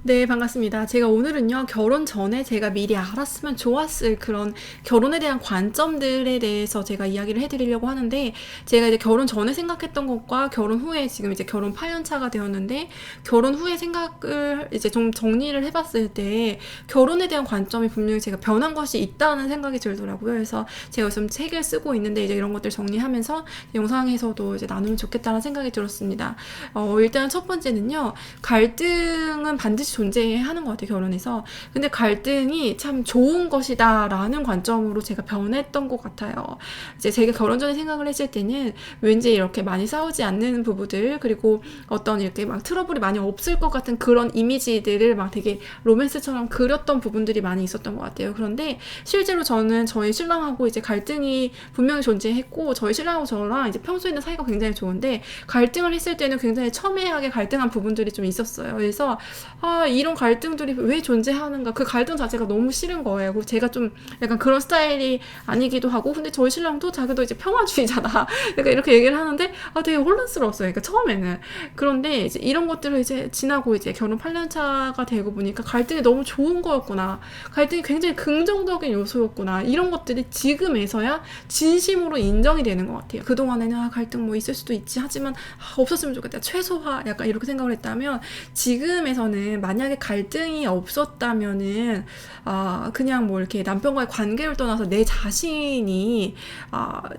네, 반갑습니다. 제가 오늘은요, 결혼 전에 제가 미리 알았으면 좋았을 그런 결혼에 대한 관점들에 대해서 제가 이야기를 해드리려고 하는데, 제가 이제 결혼 전에 생각했던 것과 결혼 후에 지금 이제 결혼 8년 차가 되었는데, 결혼 후에 생각을 이제 좀 정리를 해봤을 때, 결혼에 대한 관점이 분명히 제가 변한 것이 있다는 생각이 들더라고요. 그래서 제가 요즘 책을 쓰고 있는데, 이제 이런 것들 정리하면서 영상에서도 이제 나누면 좋겠다는 생각이 들었습니다. 일단 첫 번째는요, 갈등은 반드시 존재하는 것 같아요, 결혼에서. 근데 갈등이 참 좋은 것이다 라는 관점으로 제가 변했던 것 같아요. 이제 제가 결혼 전에 생각을 했을 때는 왠지 이렇게 많이 싸우지 않는 부부들, 그리고 어떤 이렇게 막 트러블이 많이 없을 것 같은 그런 이미지들을 막 되게 로맨스처럼 그렸던 부분들이 많이 있었던 것 같아요. 그런데 실제로 저는 저희 신랑하고 이제 갈등이 분명히 존재했고, 저희 신랑하고 저랑 이제 평소에는 사이가 굉장히 좋은데, 갈등을 했을 때는 굉장히 첨예하게 갈등한 부분들이 좀 있었어요. 그래서 이런 갈등들이 왜 존재하는가, 그 갈등 자체가 너무 싫은 거예요. 그리고 제가 좀 약간 그런 스타일이 아니기도 하고, 근데 저희 신랑도 자기도 이제 평화주의잖아. 그러니까 이렇게 얘기를 하는데 되게 혼란스러웠어요. 그러니까 처음에는. 그런데 이제 이런 것들을 이제 지나고 이제 결혼 8년 차가 되고 보니까 갈등이 너무 좋은 거였구나, 갈등이 굉장히 긍정적인 요소였구나, 이런 것들이 지금에서야 진심으로 인정이 되는 것 같아요. 그동안에는 갈등 뭐 있을 수도 있지, 하지만 없었으면 좋겠다, 최소화, 약간 이렇게 생각을 했다면, 지금에서는 만약에 갈등이 없었다면은 그냥 뭐 이렇게 남편과의 관계를 떠나서 내 자신이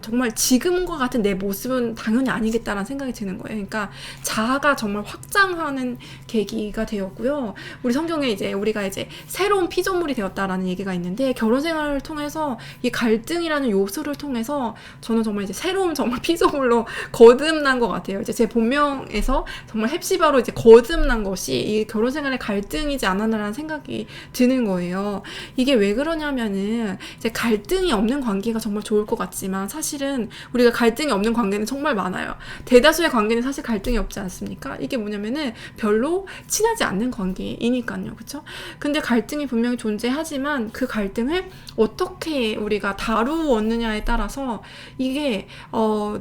정말 지금과 같은 내 모습은 당연히 아니겠다라는 생각이 드는 거예요. 그러니까 자아가 정말 확장하는 계기가 되었고요. 우리 성경에 이제 우리가 이제 새로운 피조물이 되었다라는 얘기가 있는데, 결혼 생활을 통해서 이 갈등이라는 요소를 통해서 저는 정말 이제 새로운 정말 피조물로 거듭난 것 같아요. 이제 제 본명에서 정말 헵시바로 이제 거듭난 것이 이 결혼 생활의 갈등이지 않았나라는 생각이 드는 거예요. 이게 왜 그러냐면은, 이제 갈등이 없는 관계가 정말 좋을 것 같지만, 사실은 우리가 갈등이 없는 관계는 정말 많아요. 대다수의 관계는 사실 갈등이 없지 않습니까? 이게 뭐냐면은 별로 친하지 않는 관계이니까요. 그쵸? 근데 갈등이 분명히 존재하지만, 그 갈등을 어떻게 우리가 다루었느냐에 따라서 이게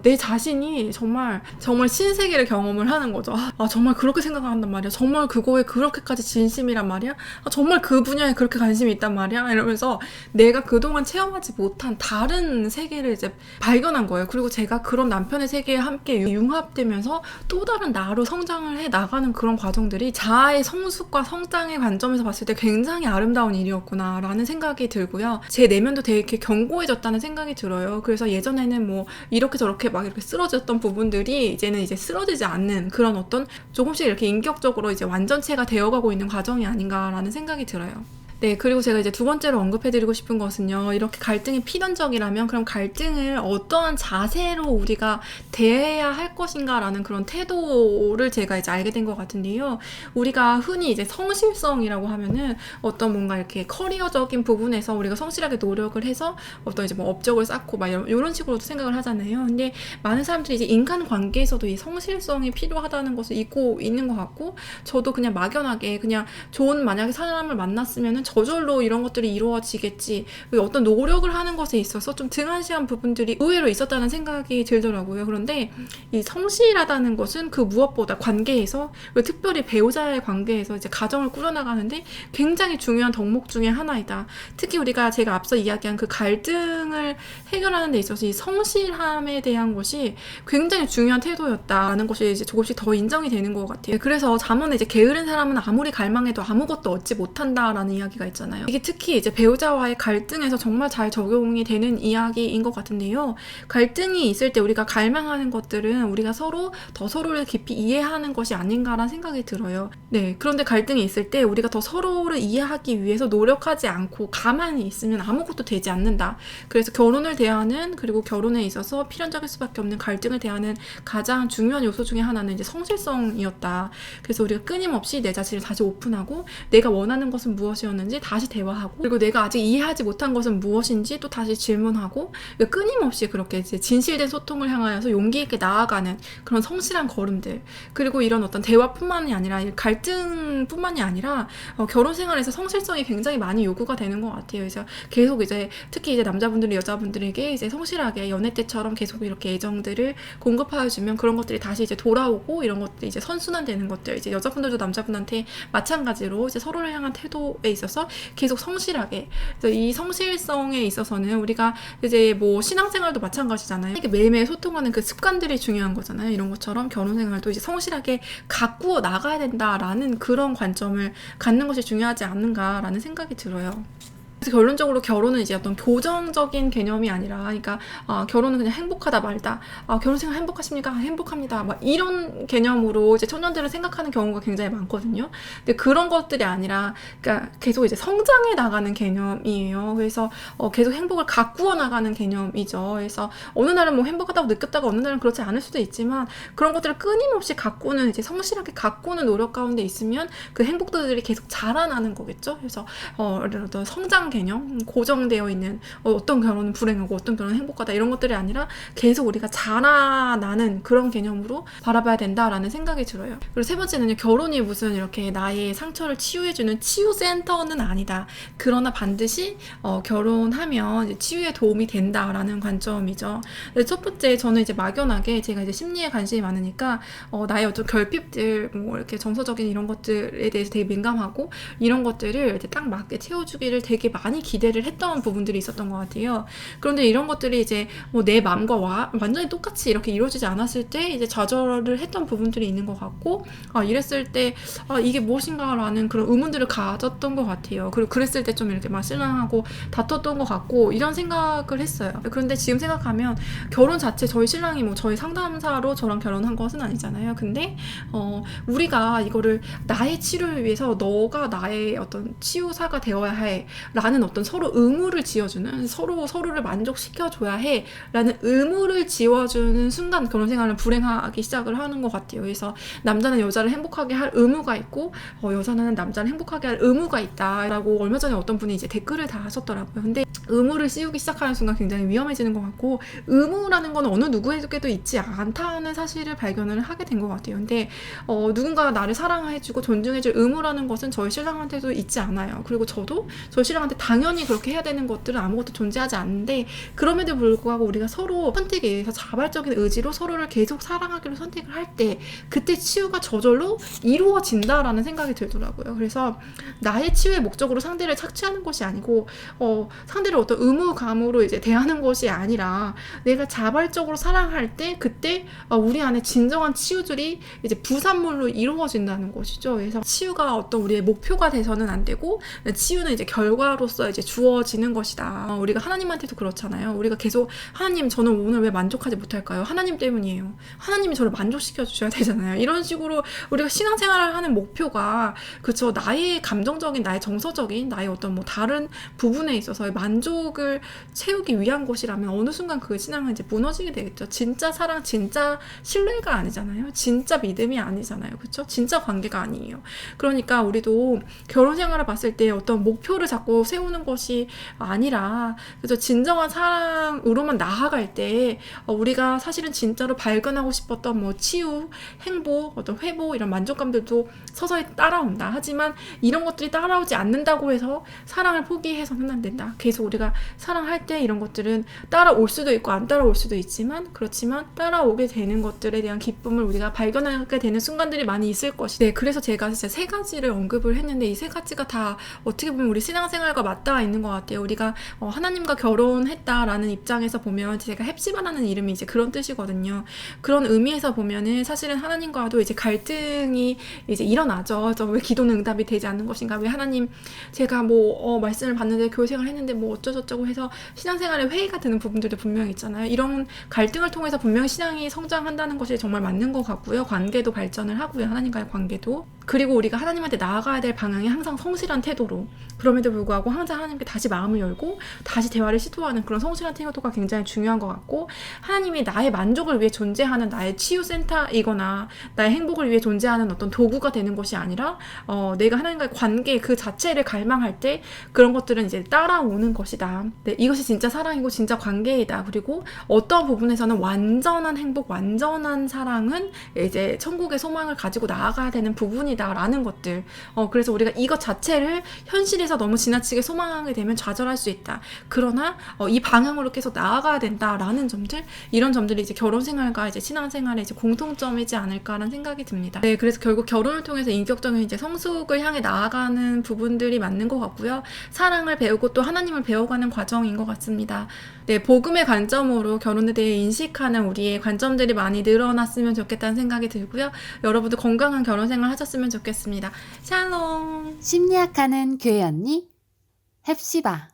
내 자신이 정말 신세계를 경험을 하는 거죠. 정말 그렇게 생각한단 말이야, 정말 그거에 그렇게까지 진심이란 말이야, 정말 그 분야에 그렇게 관심이 있단 말이야, 이러면서 내가 그동안 체험하지 못한 다른 세계를 이제 발견한 거예요. 그리고 제가 그런 남편의 세계에 함께 융합되면서 또 다른 나로 성장을 해 나가는 그런 과정들이 자아의 성숙과 성장의 관점에서 봤을 때 굉장히 아름다운 일이었구나 라는 생각이 들고요. 제 내면도 되게 견고해졌다는 생각이 들어요. 그래서 예전에는 뭐 이렇게 저렇게 막 이렇게 쓰러졌던 부분들이 이제는 이제 쓰러지지 않는 그런 어떤 조금씩 이렇게 인격적으로 이제 완전체가 되어가고 있는 과정이 아닌가라는 생각이 들어요. 네, 그리고 제가 이제 두 번째로 언급해드리고 싶은 것은요, 이렇게 갈등이 필연적이라면 그럼 갈등을 어떠한 자세로 우리가 대해야 할 것인가라는 그런 태도를 제가 이제 알게 된 것 같은데요. 우리가 흔히 이제 성실성이라고 하면은 어떤 뭔가 이렇게 커리어적인 부분에서 우리가 성실하게 노력을 해서 어떤 이제 뭐 업적을 쌓고 막 이런 식으로도 생각을 하잖아요. 근데 많은 사람들이 이제 인간 관계에서도 이 성실성이 필요하다는 것을 잊고 있는 것 같고, 저도 그냥 막연하게 그냥 좋은 만약에 사람을 만났으면은 저절로 이런 것들이 이루어지겠지, 어떤 노력을 하는 것에 있어서 좀 등한시한 부분들이 의외로 있었다는 생각이 들더라고요. 그런데 이 성실하다는 것은 그 무엇보다 관계에서, 특별히 배우자의 관계에서 이제 가정을 꾸려나가는데 굉장히 중요한 덕목 중에 하나이다. 특히 제가 앞서 이야기한 그 갈등을 해결하는 데 있어서 이 성실함에 대한 것이 굉장히 중요한 태도였다라는 것이 이제 조금씩 더 인정이 되는 것 같아요. 그래서 잠언에 이제 게으른 사람은 아무리 갈망해도 아무것도 얻지 못한다라는 이야기가 있잖아요. 이게 특히 이제 배우자와의 갈등에서 정말 잘 적용이 되는 이야기인 것 같은데요. 갈등이 있을 때 우리가 갈망하는 것들은 우리가 서로를 깊이 이해하는 것이 아닌가라는 생각이 들어요. 네, 그런데 갈등이 있을 때 우리가 더 서로를 이해하기 위해서 노력하지 않고 가만히 있으면 아무것도 되지 않는다. 그래서 결혼을 대하는, 그리고 결혼에 있어서 필연적일 수밖에 없는 갈등을 대하는 가장 중요한 요소 중에 하나는 이제 성실성이었다. 그래서 우리가 끊임없이 내 자신을 다시 오픈하고 내가 원하는 것은 무엇이었는지 있었는지 다시 대화하고, 그리고 내가 아직 이해하지 못한 것은 무엇인지 또 다시 질문하고, 끊임없이 그렇게 이제 진실된 소통을 향하여서 용기 있게 나아가는 그런 성실한 걸음들, 그리고 이런 어떤 대화뿐만이 아니라 갈등뿐만이 아니라 결혼 생활에서 성실성이 굉장히 많이 요구가 되는 것 같아요. 그래서 계속 이제 특히 이제 남자분들이 여자분들에게 이제 성실하게 연애 때처럼 계속 이렇게 애정들을 공급하여 주면 그런 것들이 다시 이제 돌아오고, 이런 것들이 이제 선순환되는 것들, 이제 여자분들도 남자분한테 마찬가지로 이제 서로를 향한 태도에 있어서 계속 성실하게, 이 성실성에 있어서는 우리가 이제 뭐 신앙생활도 마찬가지잖아요. 이렇게 매일매일 소통하는 그 습관들이 중요한 거잖아요. 이런 것처럼 결혼생활도 이제 성실하게 가꾸어 나가야 된다라는 그런 관점을 갖는 것이 중요하지 않는가라는 생각이 들어요. 그래서 결론적으로 결혼은 이제 어떤 교정적인 개념이 아니라, 그러니까 결혼은 그냥 행복하다 말다, 결혼 생활 행복하십니까? 행복합니다. 막 이런 개념으로 이제 청년들은 생각하는 경우가 굉장히 많거든요. 근데 그런 것들이 아니라, 그러니까 계속 이제 성장해 나가는 개념이에요. 그래서 계속 행복을 가꾸어 나가는 개념이죠. 그래서 어느 날은 뭐 행복하다고 느꼈다가 어느 날은 그렇지 않을 수도 있지만, 그런 것들을 끊임없이 가꾸는, 이제 성실하게 가꾸는 노력 가운데 있으면 그 행복들이 계속 자라나는 거겠죠. 그래서 어떤 성장 개념, 고정되어 있는 어떤 결혼은 불행하고 어떤 결혼은 행복하다, 이런 것들이 아니라 계속 우리가 자라나는 그런 개념으로 바라봐야 된다라는 생각이 들어요. 그리고 세 번째는요, 결혼이 무슨 이렇게 나의 상처를 치유해주는 치유센터는 아니다. 그러나 반드시 결혼하면 이제 치유에 도움이 된다라는 관점이죠. 첫 번째, 저는 이제 막연하게 제가 이제 심리에 관심이 많으니까 나의 어떤 결핍들, 뭐 이렇게 정서적인 이런 것들에 대해서 되게 민감하고, 이런 것들을 이제 딱 맞게 채워주기를 되게 많이 기대를 했던 부분들이 있었던 것 같아요. 그런데 이런 것들이 이제 뭐 내 마음과 완전히 똑같이 이렇게 이루어지지 않았을 때 이제 좌절을 했던 부분들이 있는 것 같고, 이랬을 때 이게 무엇인가라는 그런 의문들을 가졌던 것 같아요. 그리고 그랬을 때 좀 이렇게 막 신랑하고 다퉜던 것 같고, 이런 생각을 했어요. 그런데 지금 생각하면 결혼 자체, 저희 신랑이 뭐 저희 상담사로 저랑 결혼한 것은 아니잖아요. 근데 우리가 이거를 나의 치료를 위해서 너가 나의 어떤 치유사가 되어야 해 라는 어떤 서로 의무를 지어주는, 서로를 만족시켜줘야 해 라는 의무를 지어주는 순간 결혼 생활은 불행하기 시작을 하는 것 같아요. 그래서 남자는 여자를 행복하게 할 의무가 있고, 여자는 남자를 행복하게 할 의무가 있다 라고 얼마 전에 어떤 분이 이제 댓글을 다 하셨더라고요. 근데 의무를 씌우기 시작하는 순간 굉장히 위험해지는 것 같고, 의무라는 건 어느 누구에게도 있지 않다는 사실을 발견을 하게 된 것 같아요. 근데 누군가가 나를 사랑해주고 존중해줄 의무라는 것은 저희 신랑한테도 있지 않아요. 그리고 저도 저희 신랑한테 당연히 그렇게 해야 되는 것들은 아무것도 존재하지 않는데, 그럼에도 불구하고 우리가 서로 선택에 의해서 자발적인 의지로 서로를 계속 사랑하기로 선택을 할 때, 그때 치유가 저절로 이루어진다라는 생각이 들더라고요. 그래서 나의 치유의 목적으로 상대를 착취하는 것이 아니고, 상대를 어떤 의무감으로 이제 대하는 것이 아니라, 내가 자발적으로 사랑할 때 그때 우리 안에 진정한 치유들이 이제 부산물로 이루어진다는 것이죠. 그래서 치유가 어떤 우리의 목표가 돼서는 안 되고, 치유는 이제 결과로서 이제 주어지는 것이다. 우리가 하나님한테도 그렇잖아요. 우리가 계속 하나님, 저는 오늘 왜 만족하지 못할까요? 하나님 때문이에요. 하나님이 저를 만족시켜 주셔야 되잖아요. 이런 식으로 우리가 신앙생활을 하는 목표가, 그쵸, 나의 감정적인, 나의 정서적인, 나의 어떤 뭐 다른 부분에 있어서 만족을 채우기 위한 것이라면 어느 순간 그 신앙은 이제 무너지게 되겠죠. 진짜 사랑, 진짜 신뢰가 아니잖아요. 진짜 믿음이 아니잖아요. 그쵸? 진짜 관계가 아니에요. 그러니까 우리도 결혼 생활을 봤을 때 어떤 목표를 자꾸 세우는 것이 아니라, 그죠, 진정한 사랑으로만 나아갈 때 우리가 사실은 진짜로 발견하고 싶었던 뭐 치유, 행복, 어떤 회복, 이런 만족감들도 서서히 따라온다. 하지만 이런 것들이 따라오지 않는다고 해서 사랑을 포기해서는 안 된다. 계속 우리가 사랑할 때 이런 것들은 따라올 수도 있고 안 따라올 수도 있지만, 그렇지만 따라오게 되는 것들에 대한 기쁨을 우리가 발견하게 되는 순간들이 많이 있을 것이다. 네, 그래서 제가 진짜 세 가지를 언급을 했는데, 이 세 가지가 다 어떻게 보면 우리 신앙생활과 맞닿아 있는 것 같아요. 우리가 하나님과 결혼했다라는 입장에서 보면, 제가 헵시바라는 이름이 이제 그런 뜻이거든요. 그런 의미에서 보면은 사실은 하나님과도 이제 갈등이 이제 일어나죠. 왜 기도는 응답이 되지 않는 것인가? 왜 하나님, 제가 뭐 말씀을 받는데 교회 생활을 했는데 뭐 어쩌저쩌고 해서 신앙생활에 회의가 되는 부분들도 분명히 있잖아요. 이런 갈등을 통해서 분명히 신앙이 성장한다는 것이 정말 맞는 것 같고요. 관계도 발전을 하고요. 하나님과의 관계도. 그리고 우리가 하나님한테 나아가야 될 방향이 항상 성실한 태도로, 그럼에도 불구하고 항상 하나님께 다시 마음을 열고 다시 대화를 시도하는 그런 성실한 태도가 굉장히 중요한 것 같고, 하나님이 나의 만족을 위해 존재하는 나의 치유센터이거나 나의 행복을 위해 존재하는 어떤 도구가 되는 것이 아니라 내가 하나님과의 관계 그 자체를 갈망할 때 그런 것들은 이제 따라오는 것이다. 네, 이것이 진짜 사랑이고 진짜 관계이다. 그리고 어떠한 부분에서는 완전한 행복, 완전한 사랑은 이제 천국의 소망을 가지고 나아가야 되는 부분이다라는 것들. 그래서 우리가 이것 자체를 현실에서 너무 지나치게 소망하게 되면 좌절할 수 있다. 그러나 이 방향으로 계속 나아가야 된다라는 점들, 이런 점들이 이제 결혼 생활과 이제 신앙 생활의 이제 공통점이지 않을까라는 생각이 듭니다. 네, 그래서 결국 결혼을 통해서 인격적인 이제 성숙을 향해 나아가는 부분들이 맞는 것 같고요. 사랑을 배우고 또 하나님을 배워가는 과정인 것 같습니다. 네, 복음의 관점으로 결혼에 대해 인식하는 우리의 관점들이 많이 늘어났으면 좋겠다는 생각이 들고요. 여러분도 건강한 결혼 생활 하셨으면 좋겠습니다. 샬롬. 심리학하는 교회 언니 헵시바.